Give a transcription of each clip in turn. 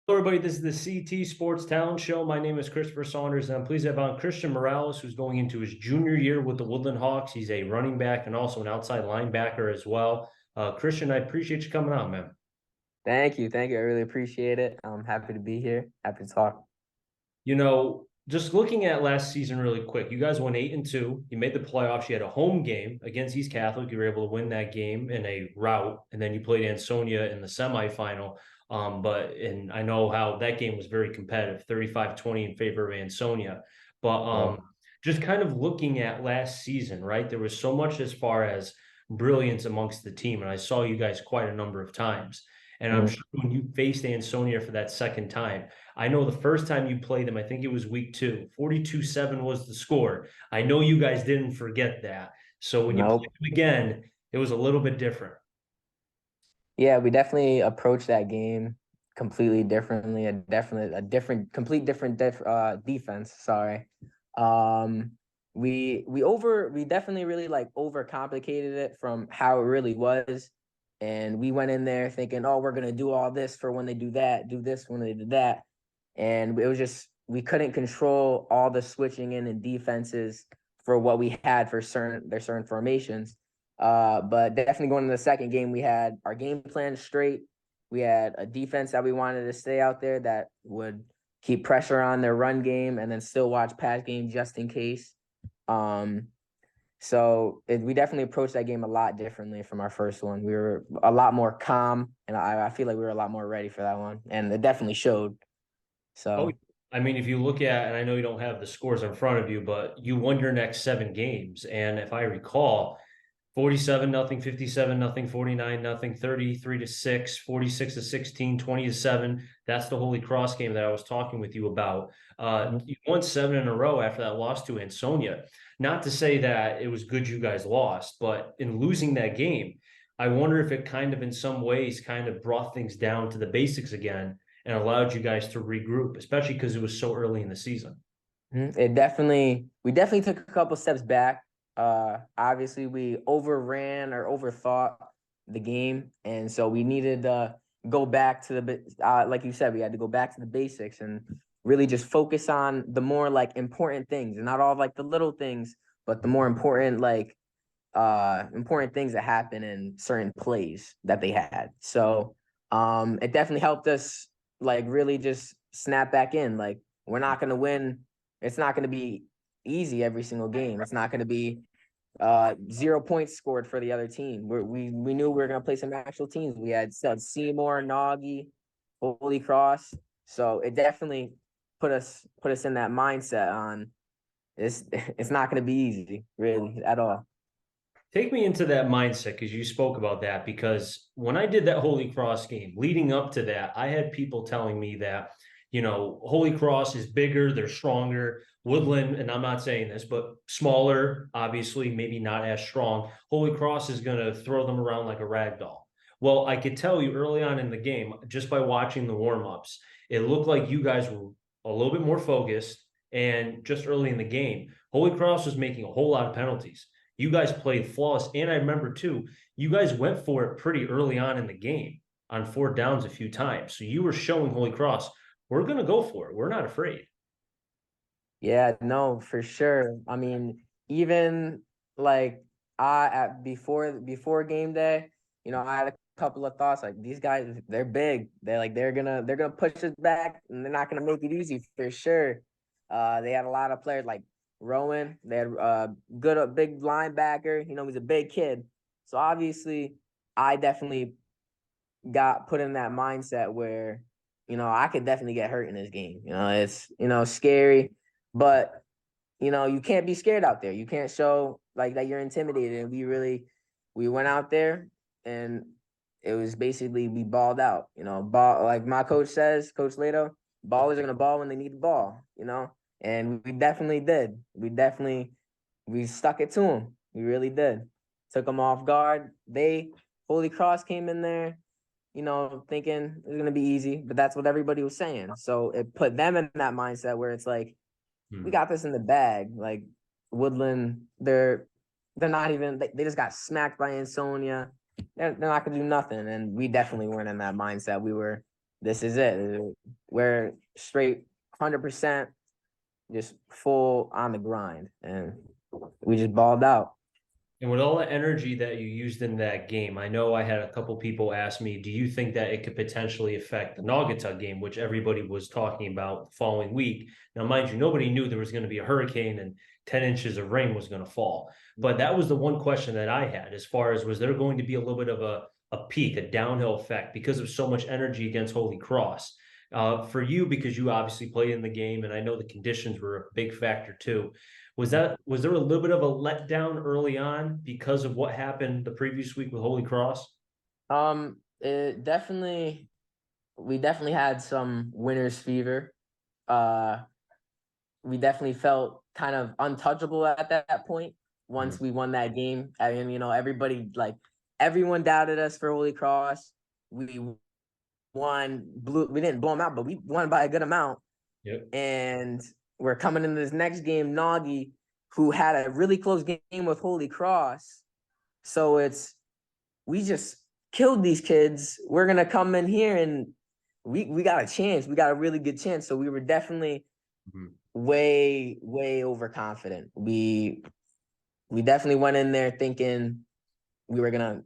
Hello, everybody. This is the CT Sports Talent Show. My name is Christopher Saunders, and I'm pleased to have on Christian Morales, who's going into his junior year with the Woodland Hawks. He's a running back and also an outside linebacker as well. Christian, I appreciate you coming on, man. Thank you. Thank you. I really appreciate it. I'm happy to be here. Happy to talk. Just looking at last season really quick, you guys went 8-2. You made the playoffs. You had a home game against East Catholic. You were able to win that game in a rout, and then you played Ansonia in the semifinal. And I know how that game was very competitive, 35-20 in favor of Ansonia. But Yeah. just kind of looking at last season, right? There was so much as far as brilliance amongst the team, and I saw you guys quite a number of times. And I'm Mhm. sure when you faced Ansonia for that second time, I know the first time you played them, I think it was week 2. 42-7 was the score. I know you guys didn't forget that. So when you played Nope. them again, it was a little bit different. Yeah, we definitely approached that game completely differently. A different, complete different defense. Sorry. Um, we definitely really like overcomplicated it from how it really was, and we went in there thinking, oh, we're gonna do all this for when they do that, do this when they do that, and it was just we couldn't control all the switching in defenses for what we had for certain formations. But definitely going into the second game, we had our game plan straight. We had a defense that we wanted to stay out there that would keep pressure on their run game and then still watch pass game just in case. Um, we definitely approached that game a lot differently from our first one. We were a lot more calm, and I feel like we were a lot more ready for that one, and it definitely showed. Oh, So I mean, if you look at, and I know you don't have the scores in front of you, but you won your next 7 games. And if I recall, 47 nothing, 57 nothing, 49 nothing, 33-6, 46-16, 20-7. That's the Holy Cross game that I was talking with you about. You won 7 in a row after that loss to Ansonia. Not to say that it was good you guys lost, but in losing that game, I wonder if it kind of in some ways kind of brought things down to the basics again and allowed you guys to regroup, especially because it was so early in the season. we definitely took a couple steps back. Obviously we overran or overthought the game, and so we needed to go back to like you said, we had to go back to the basics and really just focus on the more like important things, and not all like the little things, but the more important important things that happen in certain plays that they had. So it definitely helped us like really just snap back in. Like we're not gonna win. It's not gonna be easy every single game. It's not gonna be 0 points scored for the other team. We knew we were gonna play some actual teams. We had Seymour, Nagy, Holy Cross. So it definitely put us in that mindset on it's not gonna be easy, really, at all. Take me into that mindset because you spoke about that. Because when I did that Holy Cross game, leading up to that, I had people telling me that, Holy Cross is bigger, they're stronger. Woodland, and I'm not saying this, but smaller, obviously, maybe not as strong. Holy Cross is going to throw them around like a rag doll. Well, I could tell you early on in the game, just by watching the warm-ups, it looked like you guys were a little bit more focused. And just early in the game, Holy Cross was making a whole lot of penalties. You guys played flawless. And I remember too, you guys went for it pretty early on in the game on 4 downs a few times. So you were showing Holy Cross, we're going to go for it. We're not afraid. Yeah, no, for sure. I mean, even like I at before game day, I had a couple of thoughts like these guys, they're big. They're gonna push us back, and they're not gonna make it easy for sure. They had a lot of players like Rowan. They had good a big linebacker. He's a big kid. So obviously, I definitely got put in that mindset where, I could definitely get hurt in this game. It's, scary, but you can't be scared out there. You can't show like that you're intimidated. And we went out there, and it was basically we balled out, ball like my coach says, Coach Leto, ballers are gonna ball when they need the ball. And we definitely did. We stuck it to them. We really did. Took them off guard. Holy Cross came in there, thinking it was gonna be easy, but that's what everybody was saying. So it put them in that mindset where it's like, we Hmm. got this in the bag. Like Woodland, they're not even they just got smacked by Ansonia. They're not gonna do nothing. And we definitely weren't in that mindset. this is it. We're straight 100%, just full on the grind, and we just balled out. And with all the energy that you used in that game, I know I had a couple people ask me, do you think that it could potentially affect the Naugatuck game, which everybody was talking about the following week? Now, mind you, nobody knew there was going to be a hurricane and 10 inches of rain was going to fall. But that was the one question that I had as far as was there going to be a little bit of a peak, a downhill effect because of so much energy against Holy Cross? For you, because you obviously played in the game, and I know the conditions were a big factor too. Was there a little bit of a letdown early on because of what happened the previous week with Holy Cross? It definitely we definitely had some winner's fever. Uh, we definitely felt kind of untouchable at that point once we won that game. I mean, everybody, like, everyone doubted us for Holy Cross. We we didn't blow them out, but we won by a good amount. Yep. And we're coming into this next game, Noggy, who had a really close game with Holy Cross. So we just killed these kids. We're gonna come in here and we got a chance. We got a really good chance. So we were definitely way overconfident. We definitely went in there thinking we were gonna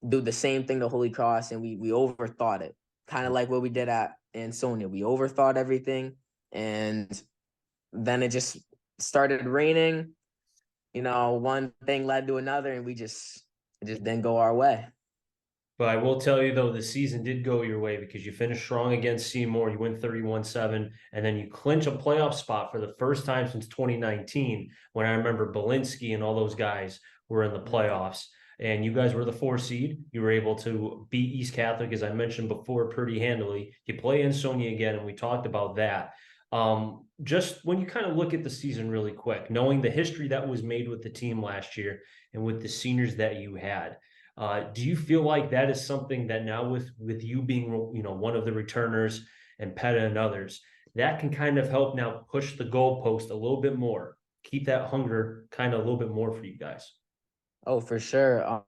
do the same thing to Holy Cross, and we overthought it. Kind of like what we did at Ansonia. We overthought everything, and then it just started raining. One thing led to another, and it just didn't go our way. But I will tell you though, the season did go your way because you finished strong against Seymour. You win 31-7, and then you clinch a playoff spot for the first time since 2019, when I remember Belinsky and all those guys were in the playoffs. And you guys were the 4 seed. You were able to beat East Catholic, as I mentioned before, pretty handily. You play Ansonia again, and we talked about that. Just when you kind of look at the season really quick, knowing the history that was made with the team last year and with the seniors that you had, do you feel like that is something that now with you being one of the returners and Peta and others, that can kind of help now push the goalpost a little bit more, keep that hunger kind of a little bit more for you guys? Oh, for sure.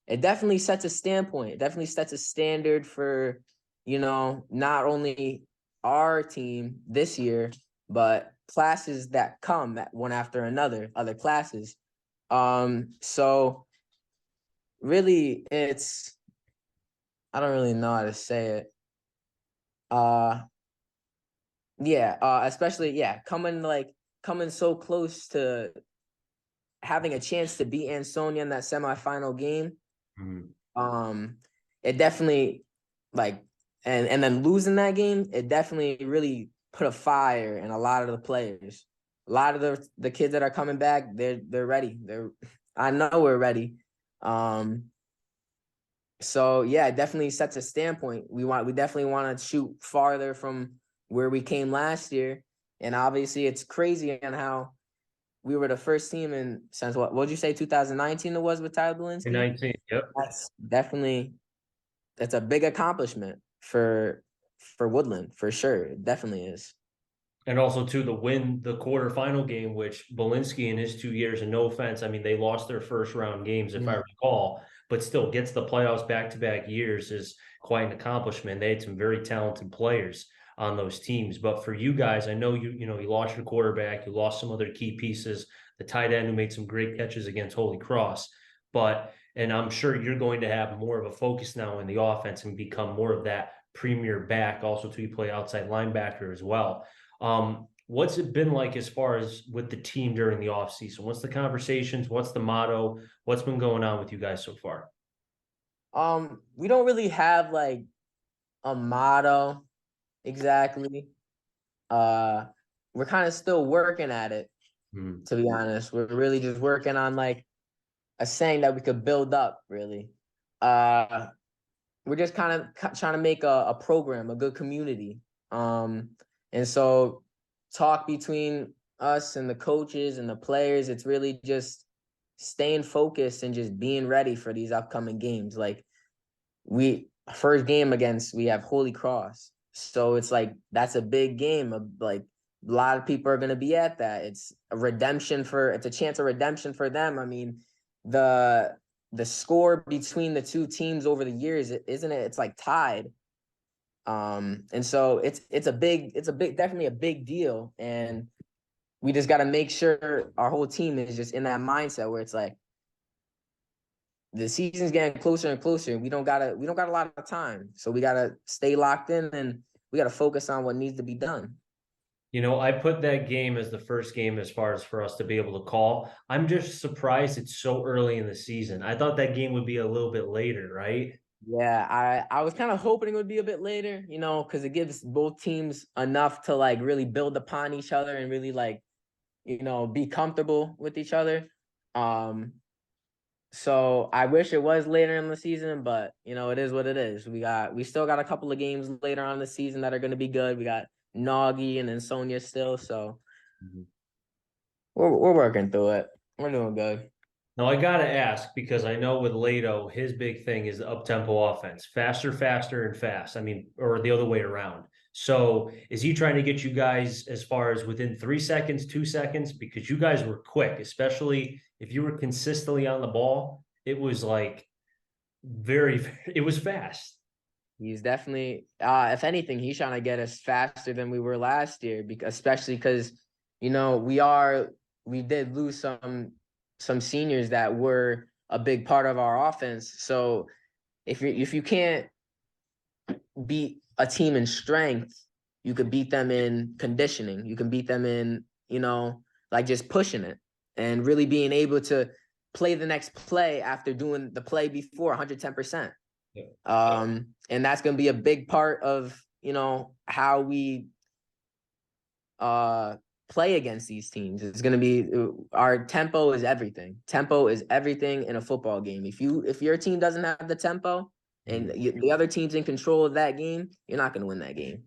It definitely sets a standpoint. It definitely sets a standard for, not only our team this year, but classes that come that one after another, other classes. So really I don't really know how to say it. Yeah, especially, yeah, coming so close to having a chance to beat Ansonia in that semifinal game. Um, it definitely, like, and then losing that game, it definitely really put a fire in a lot of the players. A lot of the kids that are coming back, they're ready. I know we're ready. So yeah, it definitely sets a standpoint. We definitely want to shoot farther from where we came last year. And obviously it's crazy on how we were the first team in since what'd you say, 2019 it was with Tyler In Belinsky? 19, yep. That's a big accomplishment for Woodland, for sure. It definitely is. And also to the win the quarterfinal game, which Belinsky in his 2 years, and no offense, I mean they lost their first round games if I recall, but still gets the playoffs back to back years is quite an accomplishment. They had some very talented players on those teams. But for you guys, I know you lost your quarterback, you lost some other key pieces, the tight end who made some great catches against Holy Cross, and I'm sure you're going to have more of a focus now in the offense and become more of that premier back. Also, to you play outside linebacker as well. What's it been like as far as with the team during the off season? What's the conversations? What's the motto? What's been going on with you guys so far? We don't really have like a motto exactly. Uh, we're kind of still working at it, to be honest. We're really just working on like a saying that we could build up, really. We're just kind of trying to make a program, a good community. And so talk between us and the coaches and the players, it's really just staying focused and just being ready for these upcoming games. Like first game we have Holy Cross. So it's like, that's a big game. Like a lot of people are going to be at that. It's a chance of redemption for them. I mean, the score between the two teams over the years, isn't it? It's like tied. And so definitely a big deal. And we just got to make sure our whole team is just in that mindset where it's like the season's getting closer and closer. We don't got a lot of time. So we got to stay locked in and we got to focus on what needs to be done. You know, I put that game as the first game as far as for us to be able to call. I'm just surprised it's so early in the season. I thought that game would be a little bit later, right? Yeah, I was kind of hoping it would be a bit later, because it gives both teams enough to like really build upon each other and really like, be comfortable with each other. So I wish it was later in the season, but it is what it is. We still got a couple of games later on the season that are going to be good. We got Noggy and then Sonya still, so Mhm. we're working through it. We're doing good. Now I gotta ask because I know with Leto, his big thing is the up-tempo offense, faster, faster, and fast. I mean, or the other way around. So is he trying to get you guys as far as within 3 seconds, 2 seconds? Because you guys were quick, especially if you were consistently on the ball. It was like very, it was fast. He's definitely, if anything, he's trying to get us faster than we were last year, especially because, we did lose some seniors that were a big part of our offense. So if you can't beat a team in strength, you could beat them in conditioning. You can beat them in, like just pushing it and really being able to play the next play after doing the play before 110%. Yeah. And that's going to be a big part of, how we play against these teams. It's going to be our tempo is everything. Tempo is everything in a football game. If your team doesn't have the tempo and the other team's in control of that game, you're not going to win that game.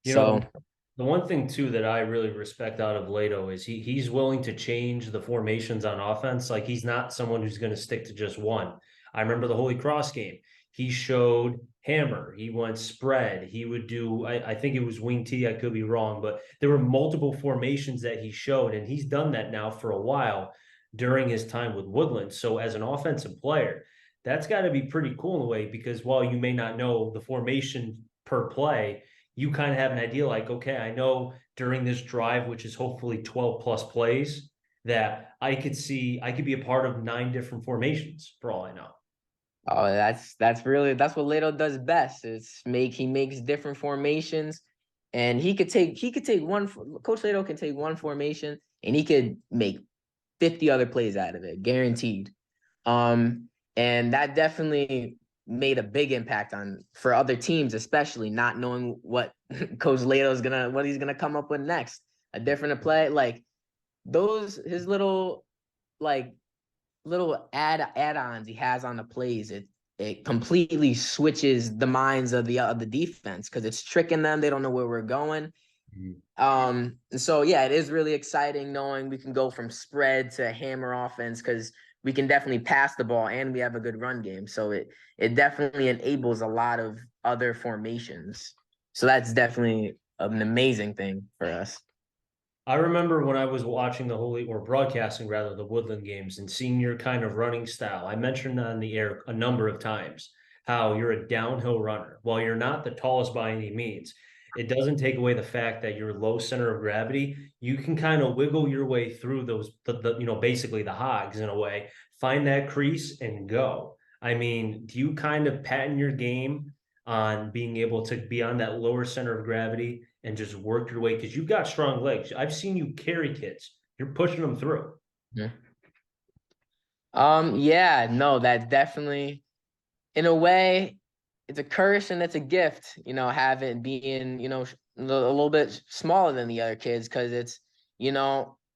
You know, So the one thing too that I really respect out of Leto is he's willing to change the formations on offense. Like he's not someone who's going to stick to just one. I remember the Holy Cross game. He showed hammer. He went spread. He would do. I think it was wing T. I could be wrong, but there were multiple formations that he showed, and he's done that now for a while during his time with Woodland. So as an offensive player, that's got to be pretty cool in a way because while you may not know the formation per play, you kind of have an idea like, okay, I know during this drive, which is hopefully 12 plus plays, that I could be a part of 9 different formations for all I know. oh, that's what Leto does best. He makes different formations, and he could take one. Coach Leto can take one formation, and he could make 50 other plays out of it, guaranteed. And that definitely made a big impact for other teams, especially not knowing what Coach what he's gonna come up with next. A different play, like his little like little add-ons he has on the plays. It completely switches the minds of the defense because it's tricking them. They don't know where we're going. So yeah, it is really exciting knowing we can go from spread to hammer offense because we can definitely pass the ball and we have a good run game. So it definitely enables a lot of other formations. So that's definitely an amazing thing for us. I remember when I was watching or broadcasting rather, the Woodland games and seeing your kind of running style. I mentioned on the air a number of times how you're a downhill runner. While you're not the tallest by any means, it doesn't take away the fact that you're low center of gravity. You can kind of wiggle your way through basically the hogs in a way, find that crease and go. I mean, do you kind of patent your game on being able to be on that lower center of gravity and just work your way because you've got strong legs. I've seen you carry kids. You're pushing them through. Yeah. Yeah, no, that definitely in a way it's a curse and it's a gift, having being, a little bit smaller than the other kids because it's,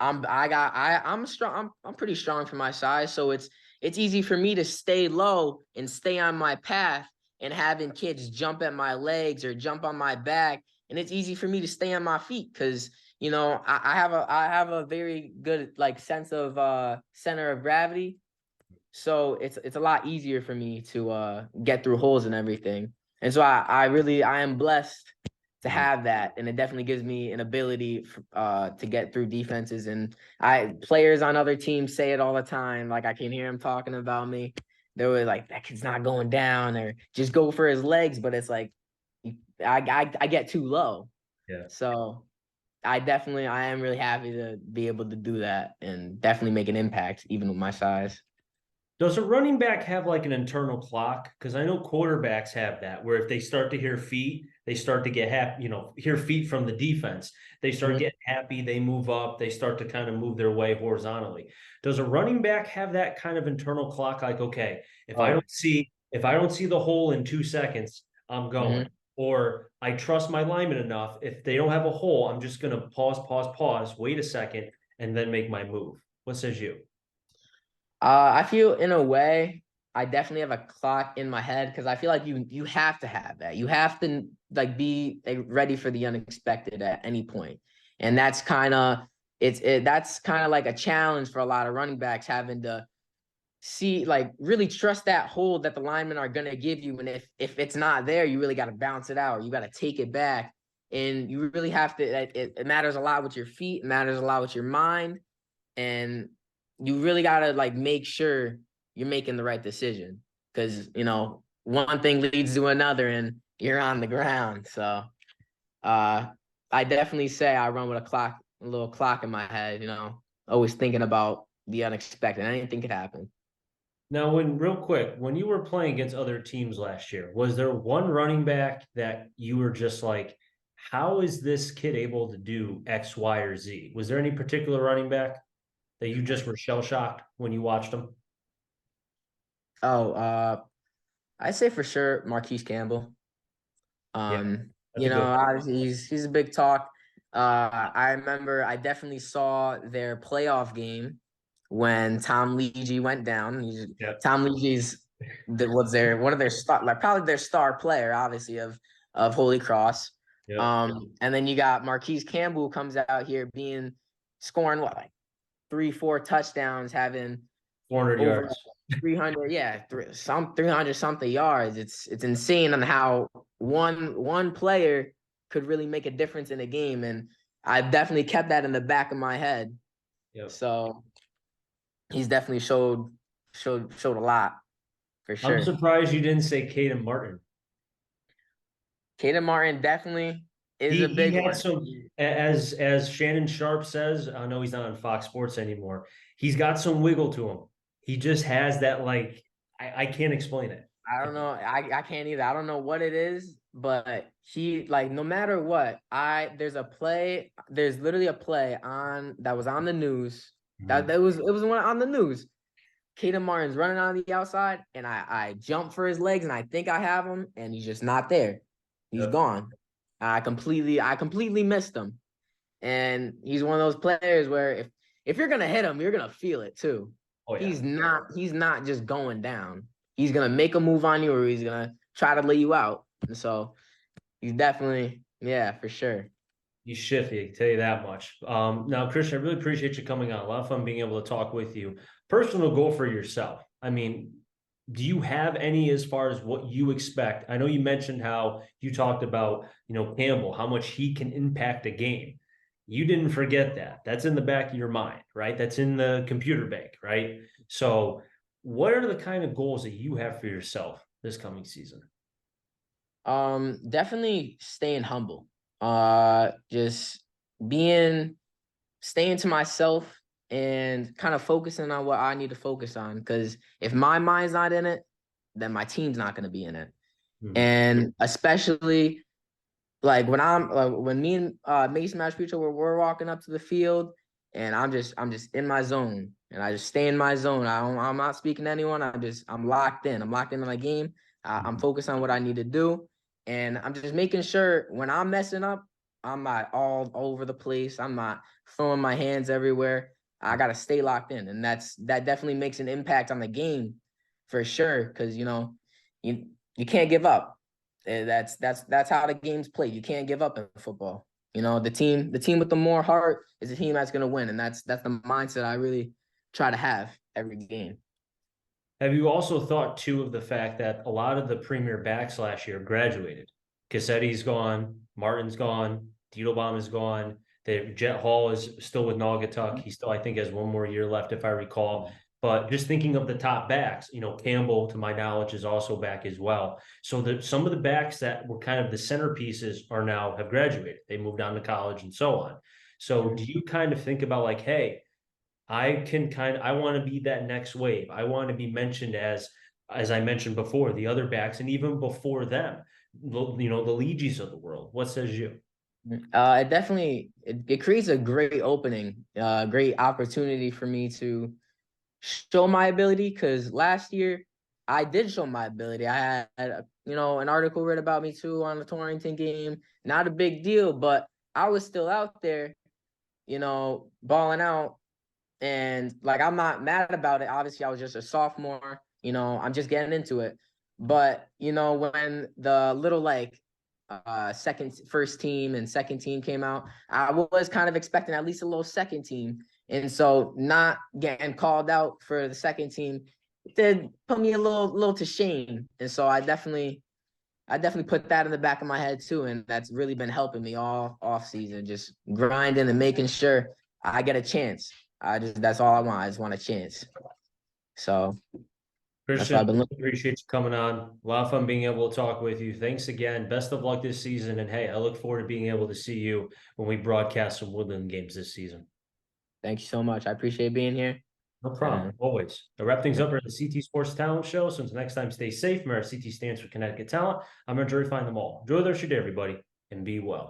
I'm strong. I'm pretty strong for my size, so it's easy for me to stay low and stay on my path and having kids jump at my legs or jump on my back, and it's easy for me to stay on my feet because I have a very good like sense of center of gravity, so it's a lot easier for me to get through holes and everything. And so I am blessed to have that, and it definitely gives me an ability to get through defenses. And players on other teams say it all the time. Like I can hear them talking about me. They were like, that kid's not going down or just go for his legs. But it's like I get too low. Yeah. So I am really happy to be able to do that and definitely make an impact even with my size. Does a running back have like an internal clock? Because I know quarterbacks have that, where if they start to hear feet, they start to get happy, hear feet from the defense. They start Mhm. getting happy, they move up, they start to kind of move their way horizontally. Does a running back have that kind of internal clock? Like, okay, Oh, if I don't see the hole in 2 seconds, I'm going. mhm. Or I trust my lineman enough. If they don't have a hole, I'm just gonna pause, wait a second, and then make my move. What says you? I feel in a way I definitely have a clock in my head because I feel like you have to have that. You have to like be ready for the unexpected at any point, and that's kind of that's kind of like a challenge for a lot of running backs having to see like really trust that hold that the linemen are gonna give you, and if it's not there, you really got to bounce it out. You got to take it back, and you really have to. It matters a lot with your feet. It matters a lot with your mind, and you really gotta like make sure you're making the right decision because one thing leads to another and you're on the ground. So uh I definitely say I run with a little clock in my head, always thinking about the unexpected. Anything could happen. Now, real quick, when you were playing against other teams last year, was there one running back that you were just like, how is this kid able to do X, Y, or Z? Was there any particular running back that you just were shell shocked when you watched him? Oh, I say for sure Marquise Campbell. Yeah, that's a good one. Obviously he's a big talk. I remember I definitely saw their playoff game when Tom Leegee went down. Yeah, Tom Leegee's was their one of their star, like probably their star player, obviously of Holy Cross. yeah, And then you got Marquise Campbell who comes out here being scoring what like 3, 4 touchdowns, having 400 over yards. 300, yeah, 300 something yards. It's insane on how one player could really make a difference in a game, and I've definitely kept that in the back of my head. Yep. So he's definitely showed a lot for I'm sure. surprised you didn't say Caden Martin. Caden Martin definitely is a He big had one. some, as Shannon Sharp says. I know he's not on Fox Sports anymore. He's got some wiggle to him. He just has that like I can't explain it. I don't know. I can't either. I don't know what it is, but he like no matter what, there's literally a play on that was on the news. Mhm. It was one on the news. Caden Martin's running on the outside, and I jump for his legs, and I think I have him, and he's just not there. He's Yep. gone. I completely missed him. And he's one of those players where if you're gonna hit him, you're gonna feel it too. Oh yeah. He's not just going down. He's gonna make a move on you or he's gonna try to lay you out. And so he's definitely, yeah, for sure. He's shifty, I can tell you that much. Now, Christian, I really appreciate you coming on. A lot of fun being able to talk with you. Personal goal for yourself. I mean, do you have any as far as what you expect? I know you mentioned how you talked about, Campbell, how much he can impact a game. You didn't forget that. That's in the back of your mind, right? That's in the computer bank, right? So, what are the kind of goals that you have for yourself this coming season? Definitely staying humble. Just being staying to myself and kind of focusing on what I need to focus on. Because if my mind's not in it, then my team's not going to be in it. Hmm. And especially like when me and Mason Match Future we're walking up to the field, and I'm just in my zone, and I just stay in my zone. I'm not speaking to anyone. I'm locked in. I'm locked in on my game. I'm focused on what I need to do, and I'm just making sure when I'm messing up, I'm not all over the place. I'm not throwing my hands everywhere. I gotta stay locked in, and that definitely makes an impact on the game for sure. Because you can't give up. That's how the game's played. You can't give up in football. The team with the more heart is the team that's gonna win, and that's the mindset I really try to have every game. Have you also thought too of the fact that a lot of the premier backs last year graduated? Cassetti's gone, Martin's gone, Diedelbaum is gone. Jet Hall is still with Naugatuck. He still, I think, has one more year left, if I recall. But just thinking of the top backs, Campbell, to my knowledge, is also back as well. So that some of the backs that were kind of the centerpieces are now have graduated. They moved on to college and so on. So do you kind of think about like, hey, I want to be that next wave. I want to be mentioned as I mentioned before, the other backs, and even before them, the Legis of the world. What says you? It definitely it creates a great opening, great opportunity for me to show my ability. Because last year I did show my ability. I had an article read about me too on the Torrington game. Not a big deal, but I was still out there, balling out. And like I'm not mad about it. Obviously, I was just a sophomore. I'm just getting into it. But when the little like first team and second team came out, I was kind of expecting at least a little second team. And so not getting called out for the second team did put me a little to shame. And so I definitely put that in the back of my head too. And that's really been helping me all off season, just grinding and making sure I get a chance. That's all I want. I just want a chance. So that's what Christian, I've been looking. appreciate you coming on. A lot of fun being able to talk with you. Thanks again. Best of luck this season. And hey, I look forward to being able to see you when we broadcast some Woodland games this season. Thank you so much. I appreciate being here. No problem. Always. To wrap things up here at the CT Sports Talent Show. So until next time, stay safe. Remember, CT stands for Connecticut Talent. I'm going to find them all. Enjoy the rest of your day, everybody, and be well.